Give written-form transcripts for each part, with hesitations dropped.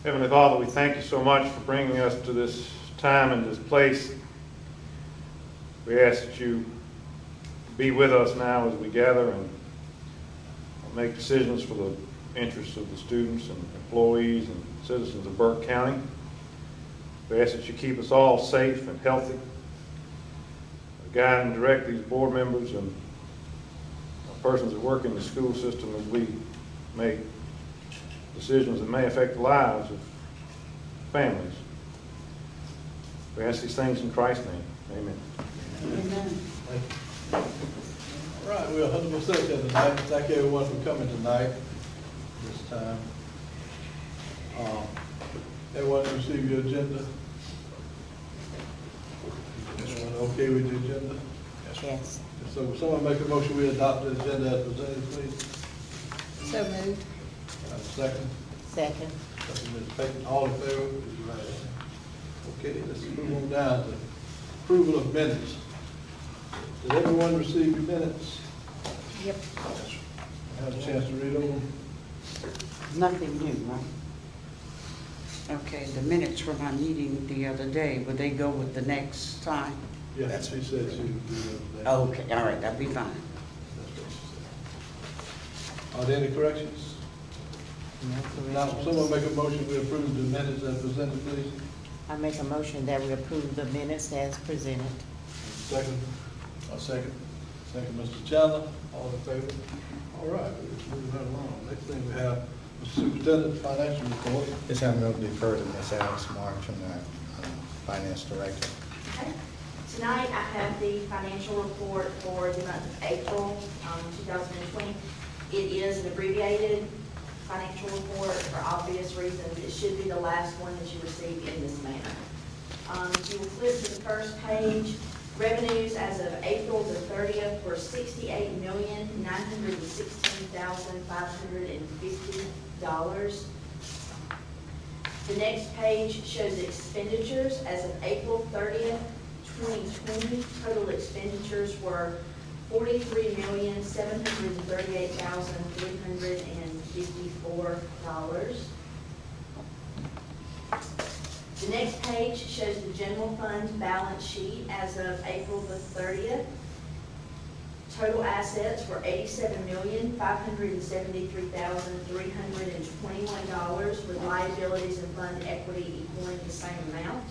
Heavenly Father, we thank you so much for bringing us to this time and this place. We ask that you be with us now as we gather and make decisions for the interests of the students and employees and citizens of Burke County. We ask that you keep us all safe and healthy. Guide and direct these board members and persons that work in the school system as we make decisions that may affect the lives of families. We ask these things in Christ's name. Amen. Amen. All right, we're 100% here tonight. Thank everyone for coming tonight, this time. Everyone receive your agenda? Everyone okay with the agenda? Yes. So will someone make a motion we adopt the agenda as presented, please? So moved. Second. Second. Second, Ms. Payton. All in favor? Raise your right hand. Okay, let's move on down to approval of minutes. Did everyone receive your minutes? Yep. Have a chance to read over them? Nothing new, right? Okay, the minutes from our meeting the other day, would they go with the next time? Yes, she said she would do that. Okay, all right, that'll be fine. That's what she said. Are there any corrections? No Now, corrections. someone make a motion we approve the minutes as presented, please. I make a motion that we approve the minutes as presented. Second. Second. Second, Mr. Chandler. All in favor? All right, we're moving right along. Next thing we have, Mr. Superintendent, financial report. Yes, I'm going to defer to Ms. Alice March, our Finance Director. Okay. Tonight, I have the financial report for the month of April 2020. It is an abbreviated financial report for obvious reasons. It should be the last one that you receive in this manner. If you will flip to the first page, revenues as of April the 30th were $68,916,550. The next page shows expenditures as of April 30th, 2020. Total expenditures were $43,738,354. The next page shows the general fund balance sheet as of April the 30th. Total assets were $87,573,321, with liabilities and fund equity equaling the same amount.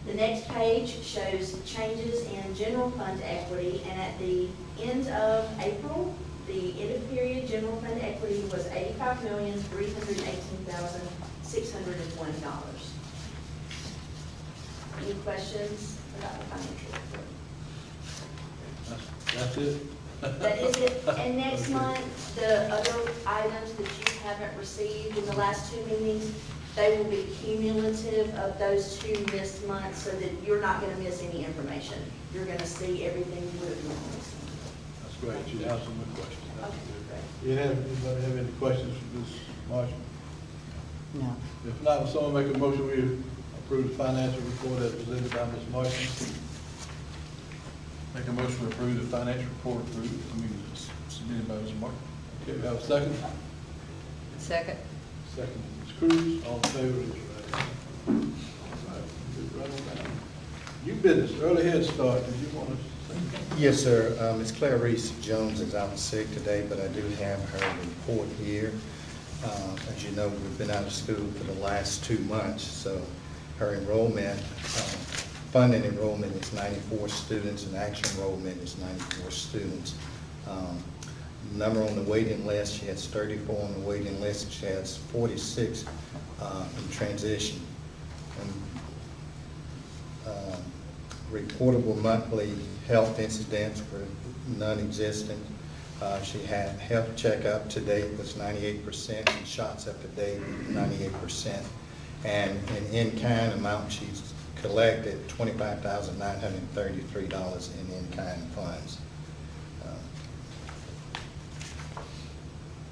The next page shows changes in general fund equity, and at the end of April, the end of period general fund equity was $85,318,620. Any questions about the financial report? That's it? That is it. And next month, the other items that you haven't received in the last two meetings, they will be cumulative of those two missed months, so that you're not going to miss any information. You're going to see everything you would have missed. That's great. You have some good questions. That's Okay, good. great. Anybody have any questions for Ms. Marshall? No. If not, will someone make a motion we approve the financial report as presented by Ms. Marshall? Make a motion to approve the financial report submitted by Ms. Martin. Okay, we have a second? Second. Second, Ms. Cruz. All in favor, raise your right hand. All right, move right on down. New business, early head start. Did you want to say? Yes, sir. Ms. Clarice Jones is out sick today, but I do have her report here. As you know, we've been out of school for the last 2 months, so her enrollment, funding enrollment is 94 students, and actual enrollment is 94 students. Number on the waiting list, she has 34 on the waiting list. She has 46 in transition. Reportable monthly health incidents were non-existent. She had health checkup to date was 98%, and shots up to date 98%. And in in-kind amount she's collected $25,933 in in-kind funds.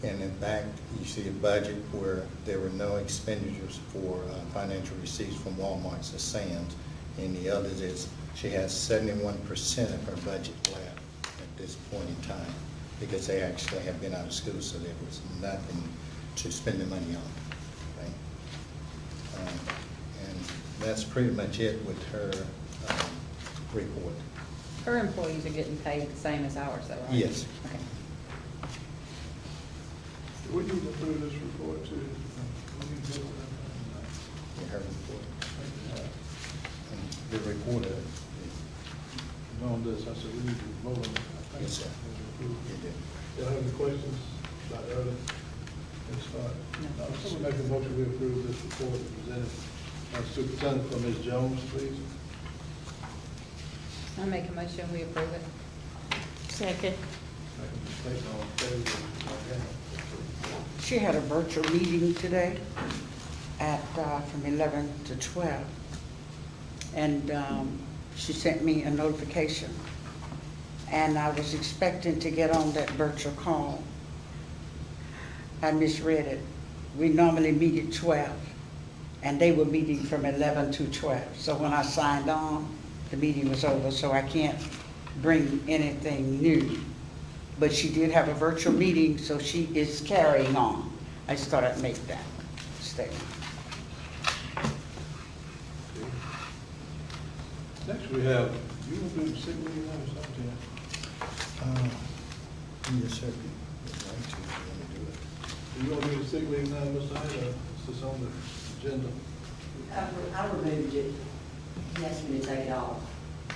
And in fact, you see a budget where there were no expenditures for financial receipts from Walmart's or Sam's. And the others is she has 71% of her budget left at this point in time, because they actually have been out of school, so there was nothing to spend the money on. everything. And that's pretty much it with her report. Her employees are getting paid the same as ours, though, right? Yes. Okay. We need to approve this report too. We need to vote on that. In her report. And the reporter, No, on this, I said we need to vote on it. I think Yes, sir. we need to approve. it did. Y'all have any questions about the other? Let's start. No. Someone make a motion, we approve this report presented by Superintendent from Ms. Jones, please. I make a motion, we approve it. Second. Make a mistake, all in favor, okay. She had a virtual meeting today at, from 11 to 12. And she sent me a notification. And I was expecting to get on that virtual call. I misread it. We normally meet at 12, and they were meeting from 11 to 12. So when I signed on, the meeting was over, so I can't bring anything new. But she did have a virtual meeting, so she is carrying on. I just thought I'd make that statement. Next, we have, you want to do the sick leave now or something? Yes, sir. If you'd like to, if you want to do it. Do you want to do the sick leave now, Mr. Hyde, or is this on the agenda? I removed it. He asked me to take it off.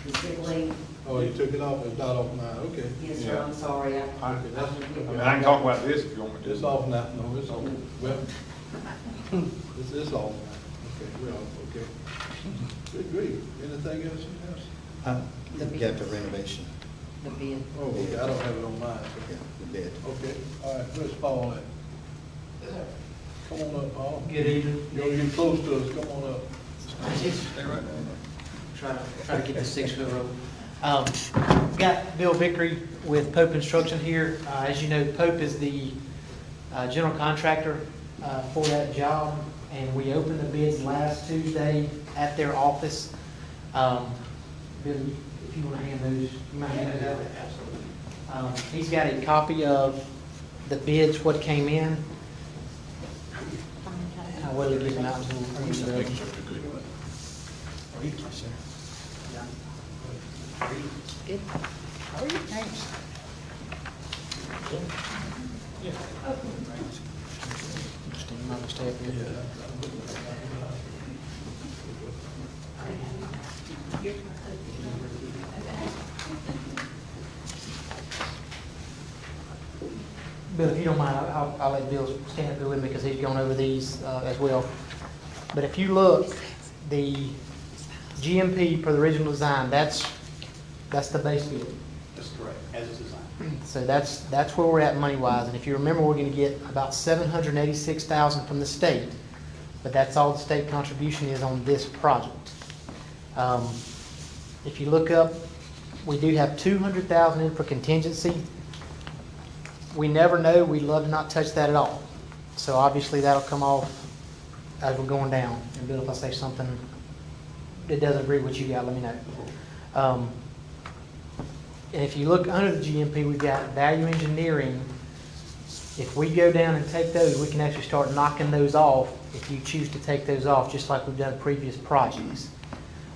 The sick leave, Oh, you took it off, it's not off now, okay. yes, sir, Yeah. I'm sorry. Okay, that's, I mean, I can talk about this if you want me to. it's off now, no, it's off, well, it's off now, okay, we're off, okay. Good grief, anything else you have? You've got the renovation, The bid. Oh, okay, I don't have it on mine, yeah, the bid. okay, all right, where's Paul at? Come on up, Paul. Good evening. You're getting close to us, come on up. Stay right there. Try to get the 6 foot rope. Got Bill Vickery with Pope Instruction here. As you know, Pope is the general contractor for that job, and we opened the bids last Tuesday at their office. Bill, if you want to hand those, you mind handing those out? Absolutely. He's got a copy of the bids, what came in. I will give them out to you. Thank you, sir. Good. How are you? Thanks. You might stay up here. Bill, if you don't mind, I'll let Bill stand up here with me because he's gone over these as well. But if you look, the GMP for the original design, that's the base bid. That's correct, as it's designed. So that's where we're at money-wise. And if you remember, we're going to get about $786,000 from the state, but that's all the state contribution is on this project. If you look up, we do have $200,000 in for contingency. We never know. We'd love to not touch that at all. So obviously that'll come off as we're going down. And Bill, if I say something that doesn't agree with you got, let me know. And if you look under the GMP, we've got value engineering. If we go down and take those, we can actually start knocking those off if you choose to take those off, just like we've done previous projects.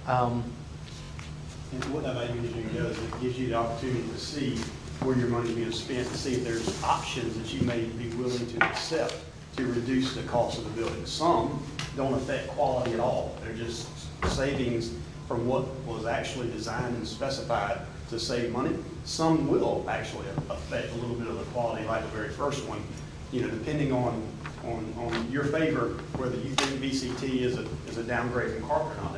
And what that value engineering does, it gives you the opportunity to see where your money's being spent, to see if there's options that you may be willing to accept to reduce the cost of the building. Some don't affect quality at all. They're just savings from what was actually designed and specified to save money. Some will actually affect a little bit of the quality, like the very first one, you know, depending on your favor, whether you think VCT is a downgrade from carpet or not.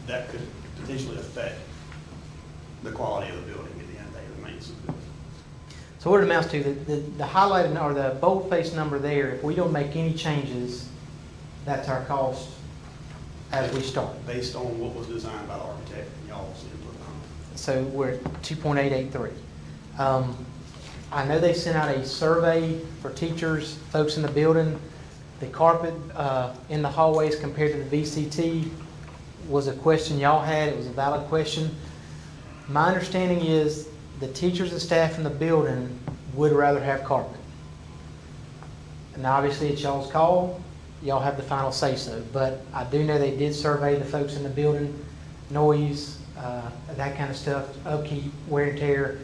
That could potentially affect the quality of the building at the end of the day, the maintenance of the building. So what it amounts to, the highlighted or the bold-faced number there, if we don't make any changes, that's our cost as we start. Based on what was designed by the architect and y'all's input on it. So we're at 2.883. I know they sent out a survey for teachers, folks in the building. The carpet in the hallways compared to the VCT was a question y'all had. It was a valid question. My understanding is the teachers and staff in the building would rather have carpet. And obviously it's y'all's call. y'all have the final say-so. But I do know they did survey the folks in the building, noise, that kind of stuff, upkeep, wear and tear.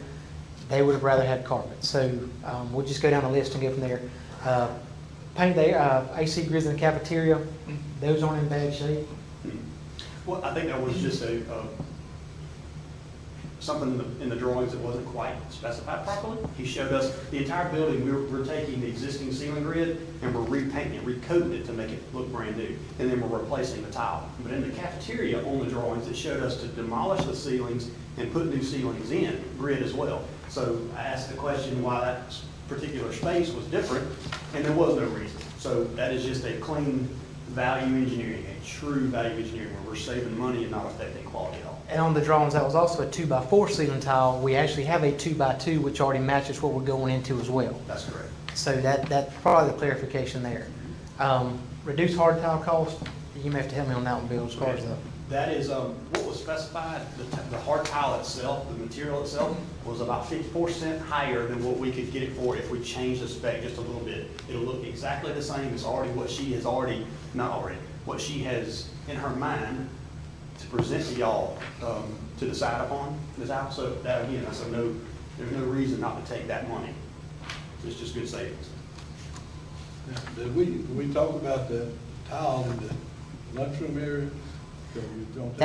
They would have rather had carpet. So we'll just go down the list and go from there. Paint the AC grids in the cafeteria, those aren't in bad shape. Well, I think that was just something in the drawings that wasn't quite specified properly. He showed us the entire building, we're taking the existing ceiling grid and we're repainting it, recoating it to make it look brand new. And then we're replacing the tile. But in the cafeteria on the drawings, it showed us to demolish the ceilings and put new ceilings in, grid as well. So I asked the question why that particular space was different, and there was no reason. So that is just a clean value engineering, a true value engineering, where we're saving money and not affecting quality at all. And on the drawings, that was also a 2x4 ceiling tile. We actually have a 2x2, which already matches what we're going into as well. That's correct. So that's probably the clarification there. Reduce hard tile cost, you may have to help me on that one, Bill, as far as the... That is, what was specified, the hard tile itself, the material itself, was about 54% higher than what we could get it for if we changed the spec just a little bit. It'll look exactly the same as already what she has what she has in her mind to present to y'all, to decide upon this house. So that, again, there's no reason not to take that money. It's just good savings. Now, did we talk about the tile in the lunchroom area? So you don't take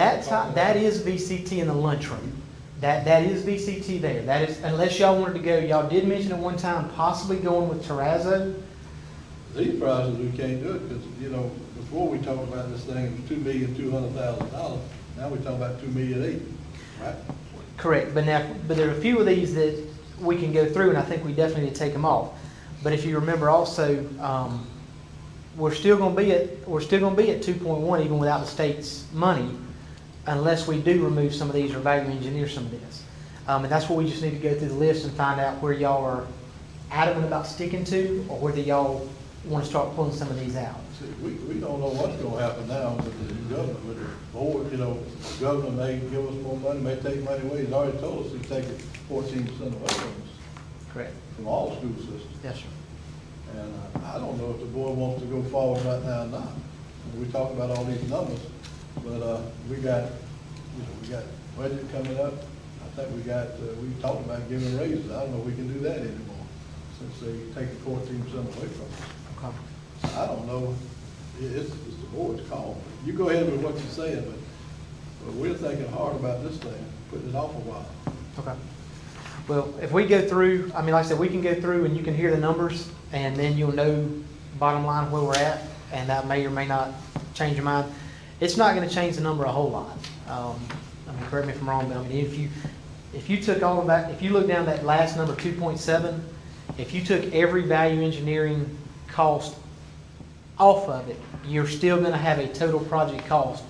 That is VCT in the lunchroom. That is VCT there. That is, unless y'all wanted to go, y'all did mention at one time possibly going with terrazzo. These prices, we can't do it because, you know, before we talked about this thing, it was $2,200,000. Now we're talking about $2,080,000, right? Correct, but there are a few of these that we can go through, and I think we definitely need to take them off. But if you remember also, we're still going to be at 2.1 even without the state's money, unless we do remove some of these or value engineer some of this. And that's what we just need to go through the list and find out where y'all are adamant about sticking to, or whether y'all want to start pulling some of these out. See, we don't know what's going to happen now with the government, with the board. You know, the governor may give us more money, may take money away. He's already told us he's taking 14% away from us, Correct. from all school systems. Yes, sir. And I don't know if the board wants to go forward right now or not. We talk about all these numbers, but we got budget coming up. I think we talked about giving raises. I don't know if we can do that anymore since they taking 14% away from us. Okay. I don't know. It's the board's call. You go ahead with what you're saying, but we're thinking hard about this thing, putting it off a while. Okay. Well, if we go through, I mean, like I said, we can go through and you can hear the numbers, and then you'll know bottom line where we're at, and that may or may not change your mind. It's not going to change the number a whole lot. I mean, correct me if I'm wrong, but I mean, if you took all of that, if you look down that last number, 2.7, if you took every value engineering cost off of it, you're still going to have a total project cost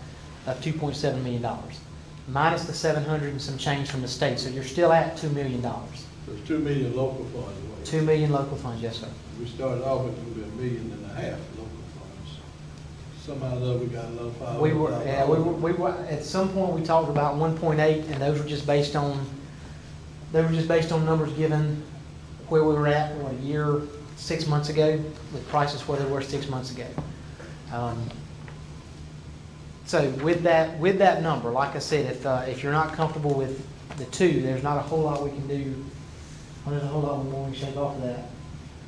of $2.7 million, minus the 700 and some change from the state. So you're still at $2 million. So it's $2 million local funds away. 2 million local funds, yes, sir. We started off with $1.5 million local funds. Somehow or other, we got another $500,000. We were at some point we talked about 1.8, and those were just based on numbers given where we were at, what, a year, 6 months ago, with prices where they were 6 months ago. So with that number, like I said, if you're not comfortable with the 2, there's not a whole lot we can do. Well, there's a whole lot more we can shake off of that.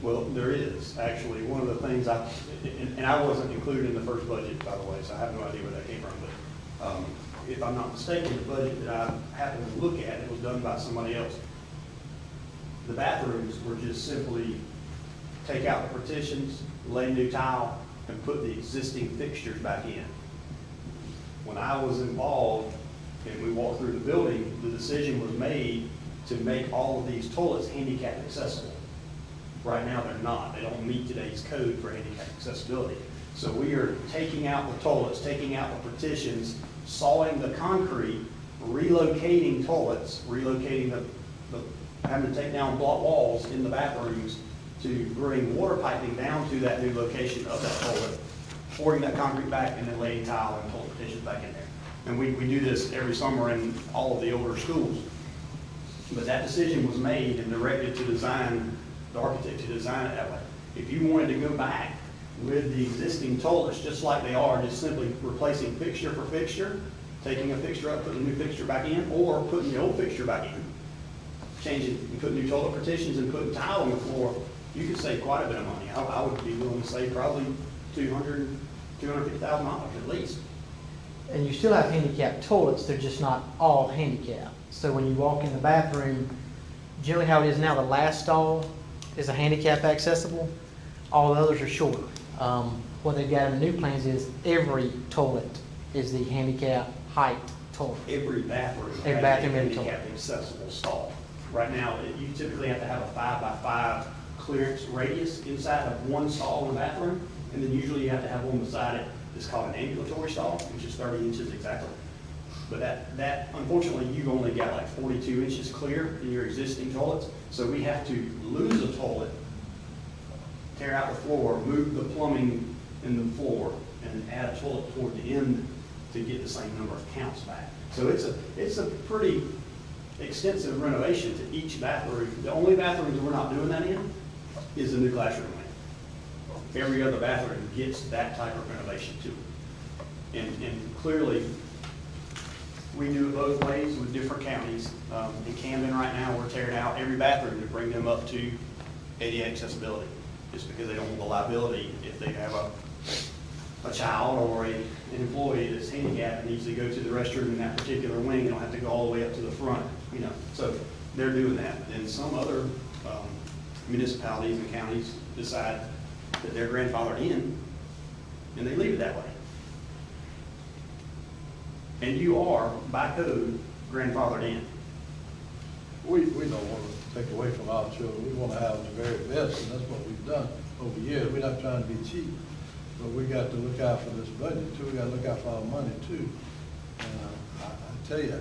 Well, there is, actually. One of the things and I wasn't included in the first budget, by the way, so I have no idea where that came from, but if I'm not mistaken, the budget that I happened to look at, it was done by somebody else. The bathrooms were just simply take out the partitions, lay new tile, and put the existing fixtures back in. When I was involved and we walked through the building, the decision was made to make all of these toilets handicap accessible. Right now, they're not. They don't meet today's code for handicap accessibility. So we are taking out the toilets, taking out the partitions, sawing the concrete, relocating toilets, relocating having to take down block walls in the bathrooms to bring water piping down to that new location of that toilet, pouring that concrete back, and then laying tile and toilet partitions back in there. And we do this every summer in all of the older schools. But that decision was made and directed to design, the architect to design it that way. If you wanted to go back, with the existing toilets, just like they are, just simply replacing fixture for fixture, taking a fixture up, putting a new fixture back in, or putting the old fixture back in, changing, and putting new toilet partitions and putting tile on the floor, you could save quite a bit of money. I would be willing to save probably $250,000 at least. And you still have handicapped toilets, they're just not all handicapped. So when you walk in the bathroom, generally how it is now, the last stall is a handicap accessible, all the others are shorter. What they've got in the new plans is every toilet is the handicap height toilet. Every bathroom has a handicap accessible stall. Right now, you typically have to have a 5x5 clearance radius inside of one stall in the bathroom, and then usually you have to have one beside it that's called an ambulatory stall, which is 30 inches exactly. But that unfortunately, you've only got like 42 inches clear in your existing toilets, so we have to lose a toilet, tear out the floor, move the plumbing in the floor, and add a toilet toward the end to get the same number of counts back. So it's a pretty extensive renovation to each bathroom. The only bathrooms we're not doing that in is the new classroom wing. Every other bathroom gets that type of renovation too. And clearly, we do it both ways with different counties. In Camden right now, we're tearing out every bathroom to bring them up to ADA accessibility, just because they don't want the liability if they have a child or an employee that's handicapped and needs to go to the restroom in that particular wing. They don't have to go all the way up to the front, you know. So they're doing that. And some other municipalities and counties decide that they're grandfathered in, and they leave it that way. And you are, by code, grandfathered in. We don't want to take away from our children. We want to have the very best, and that's what we've done over years. We're not trying to be cheap, but we got to look out for this budget too. We got to look out for our money too. And I tell you,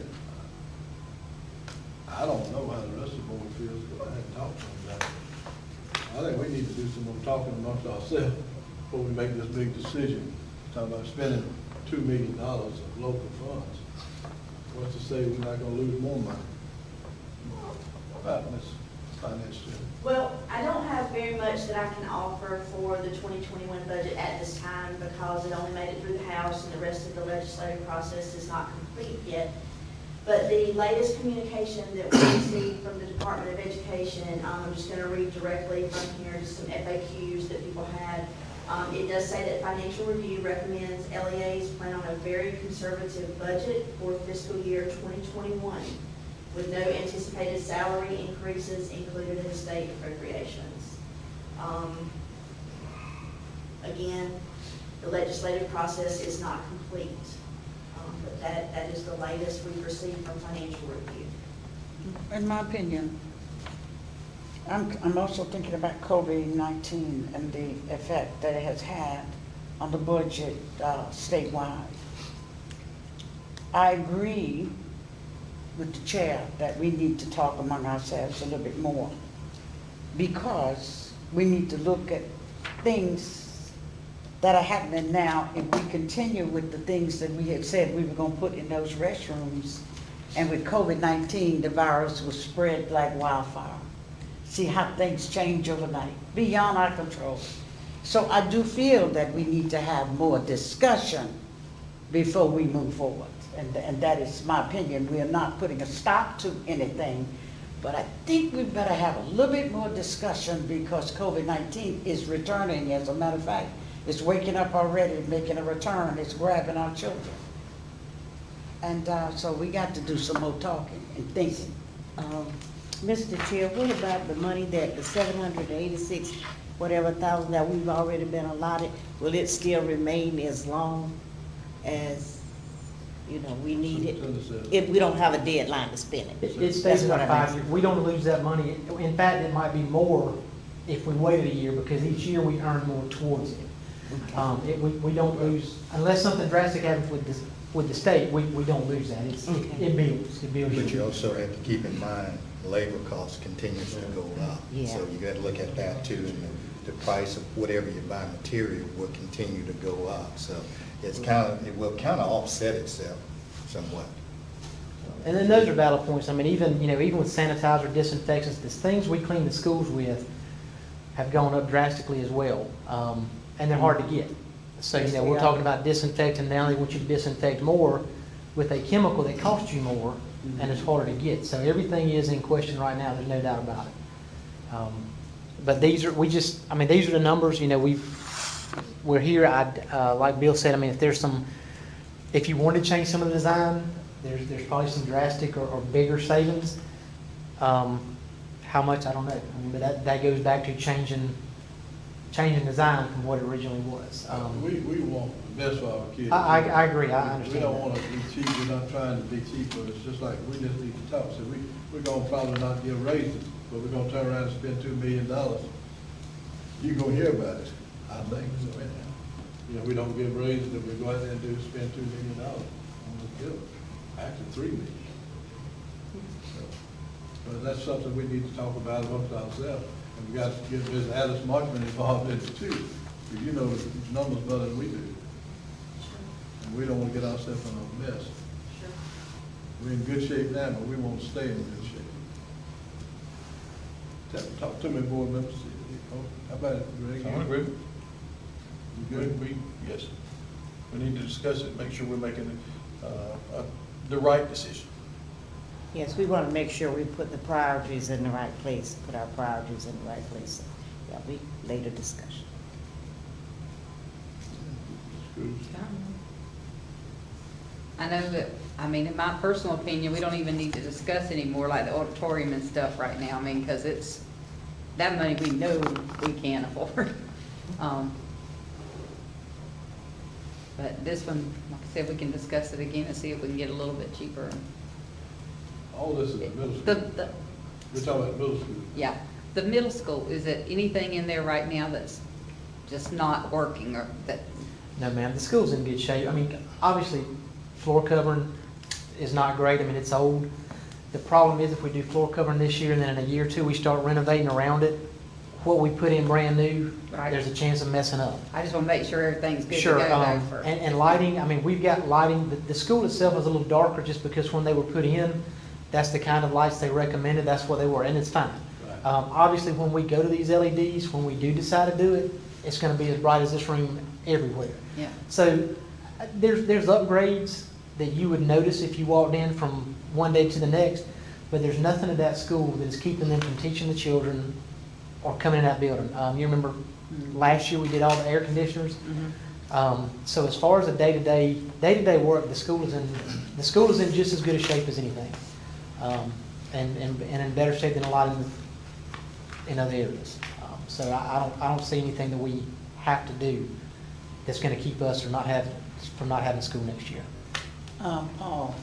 I don't know how the rest of the board feels, but I hadn't talked to them about it. I think we need to do some more talking amongst ourselves before we make this big decision. Talking about spending $2 million of local funds. What's to say we're not going to lose more money? About Ms. Finance Chair. Well, I don't have very much that I can offer for the 2021 budget at this time because it only made it through the House and the rest of the legislative process is not complete yet. But the latest communication that we received from the Department of Education, I'm just going to read directly from here, just some FAQs that people had. It does say that Financial Review recommends LEAs plan on a very conservative budget for fiscal year 2021 with no anticipated salary increases included in the state appropriations. Again, the legislative process is not complete. But that is the latest we've received from Financial Review. In my opinion, I'm also thinking about COVID-19 and the effect that it has had on the budget statewide. I agree with the chair that we need to talk among ourselves a little bit more because we need to look at things that are happening now. If we continue with the things that we had said we were going to put in those restrooms, and with COVID-19, the virus will spread like wildfire. See how things change overnight, beyond our control. So I do feel that we need to have more discussion before we move forward. And that is my opinion. We are not putting a stop to anything, but I think we better have a little bit more discussion because COVID-19 is returning. As a matter of fact, it's waking up already, making a return. It's grabbing our children. And so we got to do some more talking and thinking. Mr. Chair, what about the money that the 786 whatever thousand that we've already been allotted? Will it still remain as long as, you know, we need it? If we don't have a deadline to spend it? It stays about 5 years. We don't lose that money. In fact, it might be more if we waited a year because each year we earn more towards it. We don't lose, unless something drastic happens with the state, we don't lose that. It builds. But you also have to keep in mind, labor costs continues to go up. Yeah. So you got to look at that too, and the price of whatever you buy material will continue to go up. So it will kind of offset itself somewhat. And then those are valid points. I mean, even with sanitizer, disinfectants, the things we clean the schools with have gone up drastically as well. and they're hard to get. So, Yes, they we're are. talking about disinfecting, now they want you to disinfect more with a chemical that costs you more, and it's harder to get. So everything is in question right now, there's no doubt about it. But these are, these are the numbers, we're here, like Bill said, if there's if you want to change some of the design, there's probably some drastic or bigger savings. How much, I don't know. But that goes back to changing design from what it originally was. We want the best for our kids. I agree, I understand We don't that. want to be cheap, we're not trying to be cheap, but it's just like, we just need to talk. So we're gonna probably not give raises, but we're gonna turn around and spend $2 million. You're gonna hear about it, I think, so anyhow. We don't give raises, then we go out there and spend $2 million on the bill, actually $3 million. So, but that's something we need to talk about amongst ourselves, and we got to get Ms. Alice Markman involved in it too, because you know the numbers better than we do. And we don't want to get ourselves in a mess. Sure. We're in good shape now, but we want to stay in good shape. Talk to me, board members. How about it, Greg? I agree. You good? Yes. We need to discuss it, make sure we're making the right decision. Yes, we want to make sure we put the priorities in the right place, put our priorities in the right place. That'll be later discussion. I know that, in my personal opinion, we don't even need to discuss anymore, like the auditorium and stuff right now, because it's, that money we know we can't afford. But this one, like I said, we can discuss it again and see if we can get a little bit cheaper. All this is middle The, school. the, We're talking about middle school. yeah, the middle school, is it anything in there right now that's just not working, or that, No, ma'am, the school's in good shape. Obviously, floor covering is not great. It's old. The problem is if we do floor covering this year and then in a year or two we start renovating around it, what we put in brand new, Right. there's a chance of messing up. I just want to make sure everything's good to Sure, go though for. and lighting, we've got lighting, the school itself is a little darker just because when they were put in, that's the kind of lights they recommended, that's what they were, and it's fine. Right. Obviously, when we go to these LEDs, when we do decide to do it, it's gonna be as bright as this room everywhere. Yeah. So, there's upgrades that you would notice if you walked in from one day to the next, but there's nothing at that school that is keeping them from teaching the children or coming in that building. You remember last year we did all the air conditioners? So as far as the day-to-day work, the school is in just as good a shape as anything. And in better shape than a lot in other areas. So I don't see anything that we have to do that's gonna keep us from not having school next year. Paul,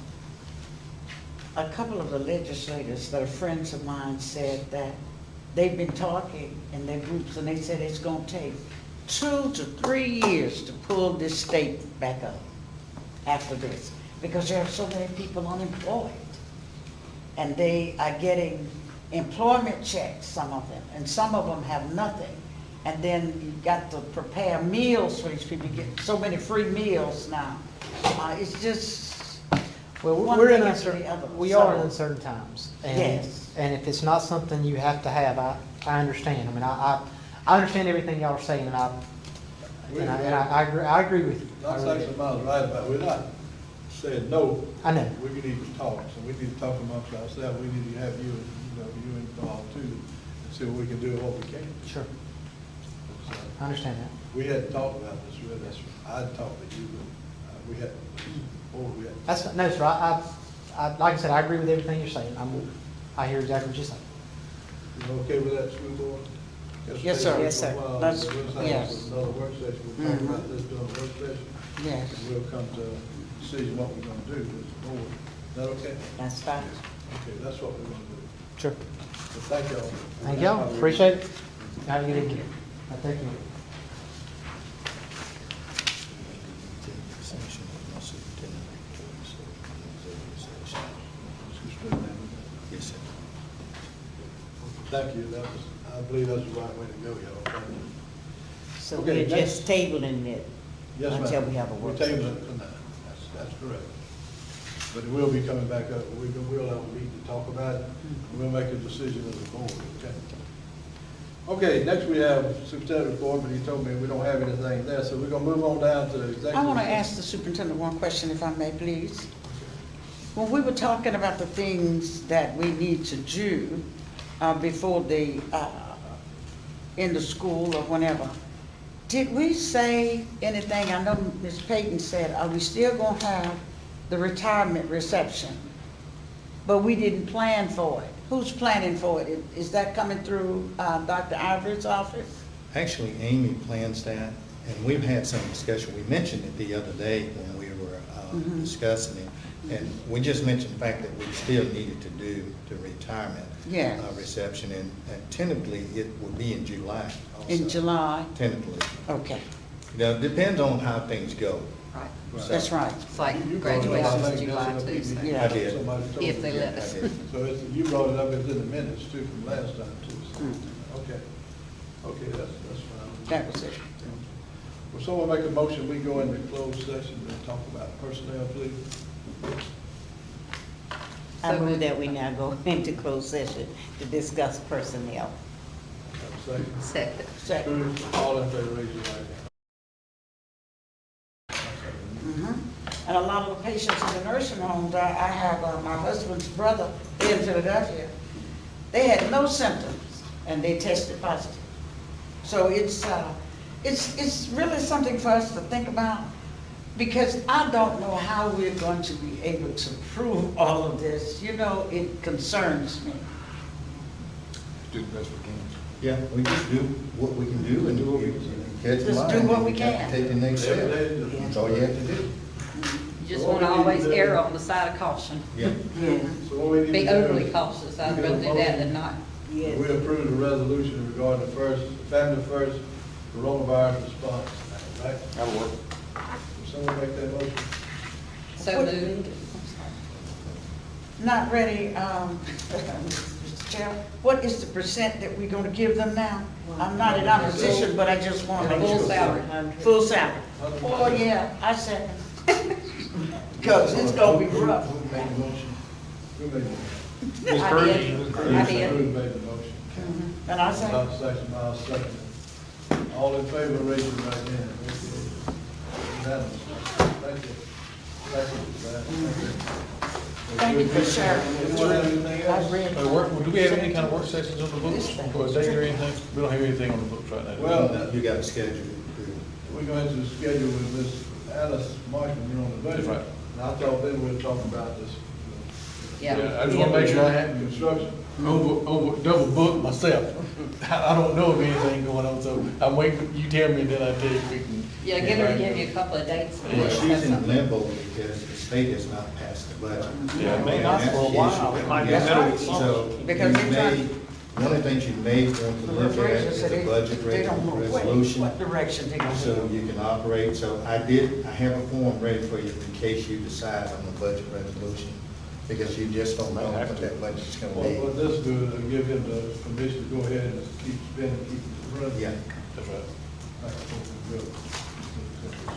a couple of the legislators that are friends of mine said that they've been talking in their groups, and they said it's gonna take 2 to 3 years to pull this state back up after this, because there are so many people unemployed. And they are getting employment checks, some of them, and some of them have nothing. And then you've got to prepare meals for these people, you get so many free meals now. It's just, Well, one we're in thing after uncertain, the other. we are in So- uncertain times. And- Yes. And if it's not something you have to have, I understand. I understand everything y'all are saying, and I agree with you. I Not really saying do. somebody's right about it. We're not saying no. I know. We need to talk, so we need to talk amongst ourselves. We need to have you involved too, and see what we can do and what we can't. Sure, So, I understand that. we hadn't talked about this really. I'd talked to you, but we hadn't. We hadn't. That's, no, sir, like I said, I agree with everything you're saying. I hear exactly what you're saying. You okay with that, school board? Yes, sir. Yes, sir. That's- We'll yes. another work session, we'll talk about this during the work session, yes, and we'll come to a decision what we're gonna do as a board. Is that okay? that's fine. Okay, that's what we're gonna do. Sure. So thank y'all. Thank y'all, appreciate it. Have a good evening. Thank you. Yes, sir. Thank you, I believe that's the right way to go, y'all. Thank you. So Okay, we're just tabling it Yes, ma'am. until we have a We're work tabling session. it tonight, that's correct. But it will be coming back up, we'll have a meeting to talk about it, and we'll make a decision as a board, okay? Okay, next we have superintendent report, but he told me we don't have anything there, so we're gonna move on down to executive. I want to ask the superintendent one question, if I may, please. When we were talking about the things that we need to do before the end of school or whenever, did we say anything? I know Ms. Payton said, are we still going to have the retirement reception? But we didn't plan for it. Who's planning for it? Is that coming through Dr. Ivory's office? Actually, Amy plans that, and we've had some discussion. We mentioned it the other day when we were discussing it. And we just mentioned the fact that we still needed to do the retirement Yeah. reception, and tentatively it will be in July also. In July? Tentatively. Okay, Now, it depends on how things go. Right. that's right. It's like You brought it up, I graduation's think, July that's in the too, so PPP. Yeah. I did. Somebody told if me. they let I us. did. So you brought it up, it's in the minutes too from last time too. So, Mm. okay. Okay, that's fine. That was it. Will someone make a motion, we go into closed session and talk about personnel, please? I move that we now go into closed session to discuss personnel. Have a second. Second. Second. All in favor, raise your right hand. And a lot of the patients in the nursing homes, I have my husband's brother in Philadelphia. They had no symptoms and they tested positive. So it's really something for us to think about, because I don't know how we're going to be able to prove all of this. You know, it concerns me. Do the best we can. Yeah, we just do what we can do, and you catch Just line, do what and we you have to can. take the next step. That's all you have to do. You just want to always err on the side of caution. Yeah. So what we need to Be do overly is- cautious. I'd rather do that than not. Yes. We approve the resolution regarding the family first coronavirus response, right? That'll work. Will someone make that motion? So What- moved. Not ready, Mr. Chair, what is the percent that we're gonna give them now? I'm not in opposition, but I just want to make Full sure. salary. Full salary. Oh, yeah, I second. Because it's gonna be rough. Who made the motion? Who made the motion? I did. I did. Who made the motion? And I second. I'll second. All in favor, raise your right hand. Unanimous. Thank you. Thank you. Thank you for sharing. Anyone have anything else? I read. Do we have any kind of work sessions on the books, or a date or anything? We don't have anything on the books right now. Well, You got to schedule it. we're going to schedule with Ms. Alice Marshall, you on the budget. That's right. And I thought then we'd talk about this. Yeah. I just want to make sure I have Construction. double booked myself. I don't know of anything going on, so I'm waiting, you tell me, and then I tell you if we can. Yeah, give her, give you a couple of dates. Well, she's in limbo because the state has not passed the budget. Yeah, it may not for a while. It might be middle of the summer. So you Because it's may, one of the things you may want to The look at Fraser is said the budget they don't know resolution, what direction they're gonna so go. you can operate. So I have a form ready for you in case you decide on the budget resolution, because you just don't know what that budget's gonna What be. this do is give him the permission to go ahead and keep spending, keep it running. Yeah, That's right.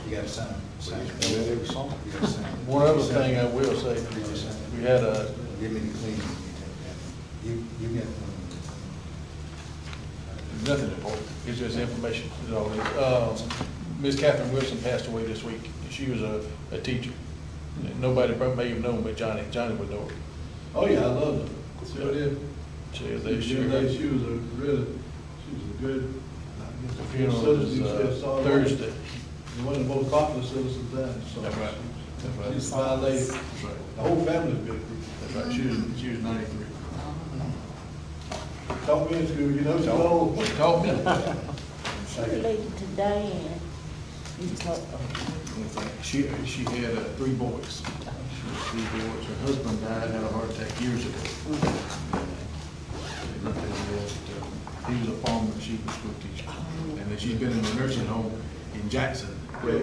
you gotta sign. Yeah, every summer. You gotta sign. One other thing I will say, we had a, Give me the clean one, you take that. You get one. nothing important, it's just information, is all it is. Ms. Catherine Wilson passed away this week. She was a teacher. Nobody probably may have known, but Johnny would know her. Oh, yeah, I love it. Sure did. She was a She was a good. The funeral is Thursday. One of the most popular citizens then, so. That's right. That's right. She's a fine lady. That's right. The whole family's good. That's right. She was 93. Taught me in school, you know, she's old. She taught me. She related to Diane. You talk, She had 3 boys. She had 3 boys. Her husband died, had a heart attack years ago. He was a farmer, she was a school teacher. And then she's been in a nursing home in Jackson, where